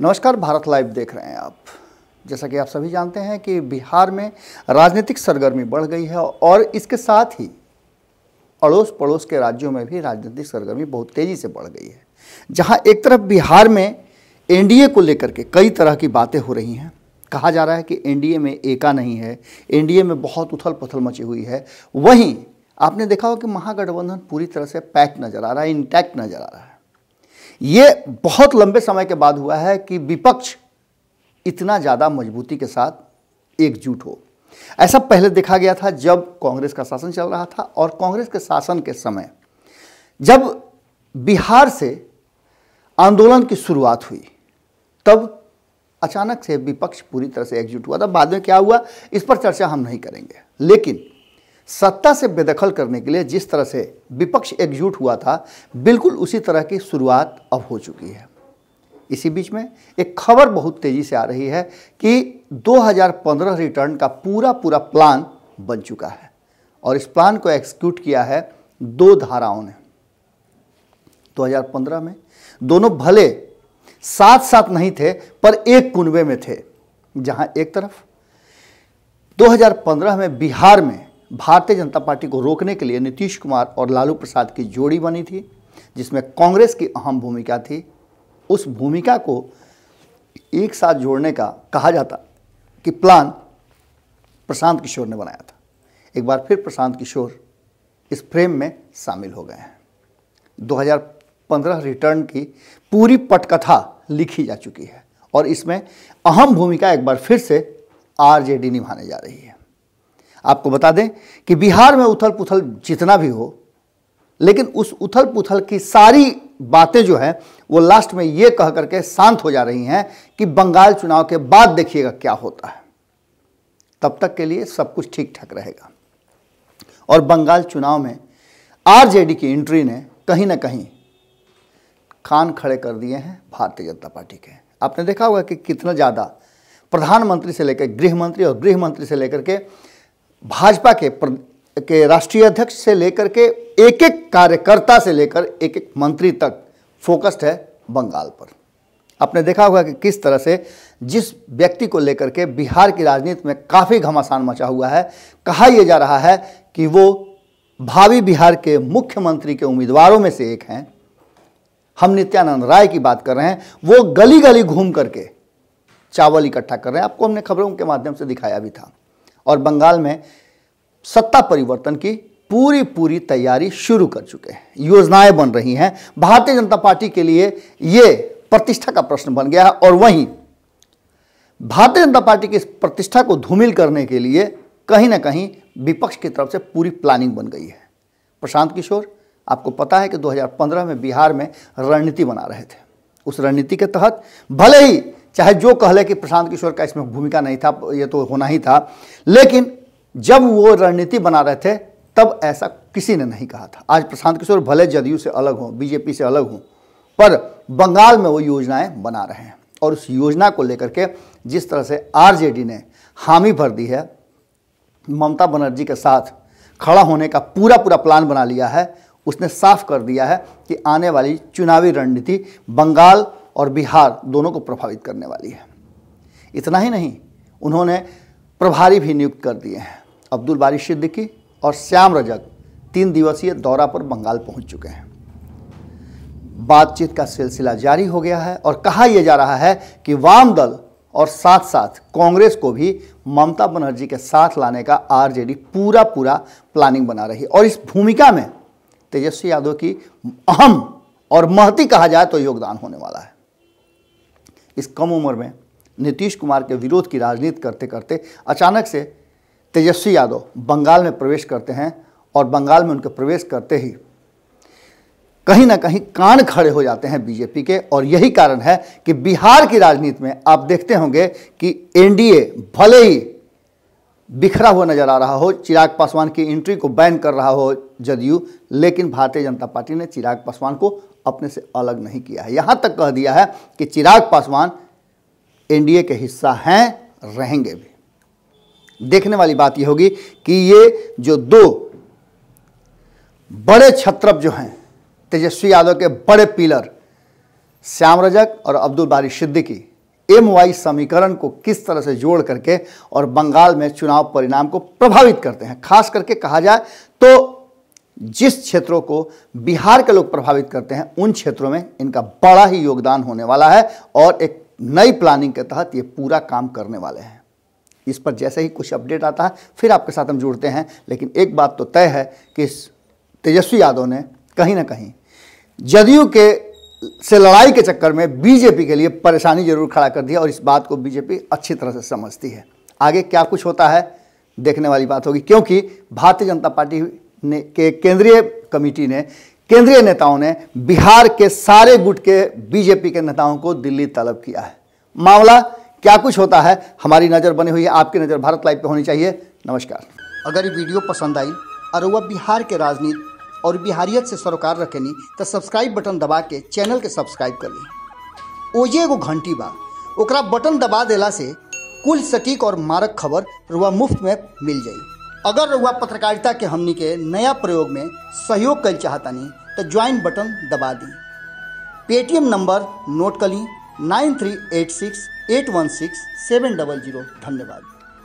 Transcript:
नमस्कार, भारत लाइव देख रहे हैं आप। जैसा कि आप सभी जानते हैं कि बिहार में राजनीतिक सरगर्मी बढ़ गई है और इसके साथ ही अड़ोस पड़ोस के राज्यों में भी राजनीतिक सरगर्मी बहुत तेज़ी से बढ़ गई है। जहां एक तरफ बिहार में एनडीए को लेकर के कई तरह की बातें हो रही हैं, कहा जा रहा है कि एनडीए में एका नहीं है, एनडीए में बहुत उथल पुथल मची हुई है। वहीं आपने देखा हो कि महागठबंधन पूरी तरह से पैक नज़र आ रहा है, इंटैक्ट नज़र आ रहा है। ये बहुत लंबे समय के बाद हुआ है कि विपक्ष इतना ज़्यादा मजबूती के साथ एकजुट हो। ऐसा पहले देखा गया था जब कांग्रेस का शासन चल रहा था, और कांग्रेस के शासन के समय जब बिहार से आंदोलन की शुरुआत हुई तब अचानक से विपक्ष पूरी तरह से एकजुट हुआ था। बाद में क्या हुआ इस पर चर्चा हम नहीं करेंगे, लेकिन सत्ता से बेदखल करने के लिए जिस तरह से विपक्ष एकजुट हुआ था, बिल्कुल उसी तरह की शुरुआत अब हो चुकी है। इसी बीच में एक खबर बहुत तेज़ी से आ रही है कि 2015 रिटर्न का पूरा प्लान बन चुका है और इस प्लान को एग्जीक्यूट किया है दो धाराओं ने। 2015 में दोनों भले साथ साथ नहीं थे पर एक कुनबे में थे, जहां एक तरफ 2015 में बिहार में भारतीय जनता पार्टी को रोकने के लिए नीतीश कुमार और लालू प्रसाद की जोड़ी बनी थी, जिसमें कांग्रेस की अहम भूमिका थी। उस भूमिका को एक साथ जोड़ने का कहा जाता कि प्लान प्रशांत किशोर ने बनाया था। एक बार फिर प्रशांत किशोर इस फ्रेम में शामिल हो गए हैं। 2015 रिटर्न की पूरी पटकथा लिखी जा चुकी है और इसमें अहम भूमिका एक बार फिर से आरजेडी निभाने जा रही है। आपको बता दें कि बिहार में उथल पुथल जितना भी हो, लेकिन उस उथल पुथल की सारी बातें जो है वो लास्ट में ये कह करके शांत हो जा रही हैं कि बंगाल चुनाव के बाद देखिएगा क्या होता है। तब तक के लिए सब कुछ ठीक ठाक रहेगा। और बंगाल चुनाव में आरजेडी की एंट्री ने कहीं ना कहीं कान खड़े कर दिए हैं भारतीय जनता पार्टी के। आपने देखा होगा कि कितना ज़्यादा प्रधानमंत्री से लेकर गृह मंत्री और गृह मंत्री से लेकर के भाजपा के राष्ट्रीय अध्यक्ष से लेकर के एक एक कार्यकर्ता से लेकर एक एक मंत्री तक फोकस्ड है बंगाल पर। आपने देखा होगा कि किस तरह से जिस व्यक्ति को लेकर के बिहार की राजनीति में काफ़ी घमासान मचा हुआ है, कहा यह जा रहा है कि वो भावी बिहार के मुख्यमंत्री के उम्मीदवारों में से एक हैं। हम नित्यानंद राय की बात कर रहे हैं। वो गली गली घूम करके चावल इकट्ठा कर रहे हैं, आपको हमने खबरों के माध्यम से दिखाया भी था। और बंगाल में सत्ता परिवर्तन की पूरी तैयारी शुरू कर चुके हैं, योजनाएं बन रही हैं। भारतीय जनता पार्टी के लिए ये प्रतिष्ठा का प्रश्न बन गया है और वहीं भारतीय जनता पार्टी की इस प्रतिष्ठा को धूमिल करने के लिए कहीं ना कहीं विपक्ष की तरफ से पूरी प्लानिंग बन गई है। प्रशांत किशोर, आपको पता है कि 2015 में बिहार में रणनीति बना रहे थे। उस रणनीति के तहत भले ही चाहे जो कह ले कि प्रशांत किशोर का इसमें भूमिका नहीं था, ये तो होना ही था, लेकिन जब वो रणनीति बना रहे थे तब ऐसा किसी ने नहीं कहा था। आज प्रशांत किशोर भले जदयू से अलग हों, बीजेपी से अलग हों, पर बंगाल में वो योजनाएं बना रहे हैं। और उस योजना को लेकर के जिस तरह से आरजेडी ने हामी भर दी है, ममता बनर्जी के साथ खड़ा होने का पूरा प्लान बना लिया है, उसने साफ कर दिया है कि आने वाली चुनावी रणनीति बंगाल और बिहार दोनों को प्रभावित करने वाली है। इतना ही नहीं, उन्होंने प्रभारी भी नियुक्त कर दिए हैं। अब्दुल बारी सिद्दीकी और श्याम रजक 3 दिवसीय दौरा पर बंगाल पहुंच चुके हैं। बातचीत का सिलसिला जारी हो गया है और कहा यह जा रहा है कि वाम दल और साथ साथ कांग्रेस को भी ममता बनर्जी के साथ लाने का आरजेडी पूरा प्लानिंग बना रही है। और इस भूमिका में तेजस्वी यादव की अहम और महती कहा जाए तो योगदान होने वाला है। इस कम उम्र में नीतीश कुमार के विरोध की राजनीति करते करते अचानक से तेजस्वी यादव बंगाल में प्रवेश करते हैं और बंगाल में उनके प्रवेश करते ही कहीं ना कहीं कान खड़े हो जाते हैं बीजेपी के। और यही कारण है कि बिहार की राजनीति में आप देखते होंगे कि एनडीए भले ही बिखरा हुआ नजर आ रहा हो, चिराग पासवान की एंट्री को बैन कर रहा हो जदयू, लेकिन भारतीय जनता पार्टी ने चिराग पासवान को अपने से अलग नहीं किया है। यहां तक कह दिया है कि चिराग पासवान एनडीए के हिस्सा हैं, रहेंगे भी। देखने वाली बात यह होगी कि ये जो दो बड़े छत्रप जो हैं तेजस्वी यादव के बड़े पिलर श्याम रजक और अब्दुल बारी सिद्दीकी MY समीकरण को किस तरह से जोड़ करके और बंगाल में चुनाव परिणाम को प्रभावित करते हैं। खास करके कहा जाए तो जिस क्षेत्रों को बिहार के लोग प्रभावित करते हैं उन क्षेत्रों में इनका बड़ा ही योगदान होने वाला है और एक नई प्लानिंग के तहत ये पूरा काम करने वाले हैं। इस पर जैसे ही कुछ अपडेट आता है फिर आपके साथ हम जुड़ते हैं, लेकिन एक बात तो तय है कि तेजस्वी यादव ने कहीं ना कहीं जदयू के से लड़ाई के चक्कर में बीजेपी के लिए परेशानी जरूर खड़ा कर दिया और इस बात को बीजेपी अच्छी तरह से समझती है। आगे क्या कुछ होता है देखने वाली बात होगी, क्योंकि भारतीय जनता पार्टी ने के केंद्रीय कमेटी ने, केंद्रीय नेताओं ने बिहार के सारे गुट के बीजेपी के नेताओं को दिल्ली तलब किया है। मामला क्या कुछ होता है, हमारी नज़र बनी हुई है, आपकी नज़र भारत लाइव पे होनी चाहिए। नमस्कार। अगर ये वीडियो पसंद आई और वह बिहार के राजनीति और बिहारियत से सरोकार रखेनी तो सब्सक्राइब बटन दबा के चैनल के सब्सक्राइब कर ली। ओजे एगो घंटी बा, ओकरा बटन दबा देला से कुल सटीक और मारक खबर रुआ मुफ्त में मिल जाई। अगर रुआ पत्रकारिता के हमनी के नया प्रयोग में सहयोग कर चाहतानी तो ज्वाइन बटन दबा दी। पेटीएम नंबर नोट कर ली 9386816700। धन्यवाद।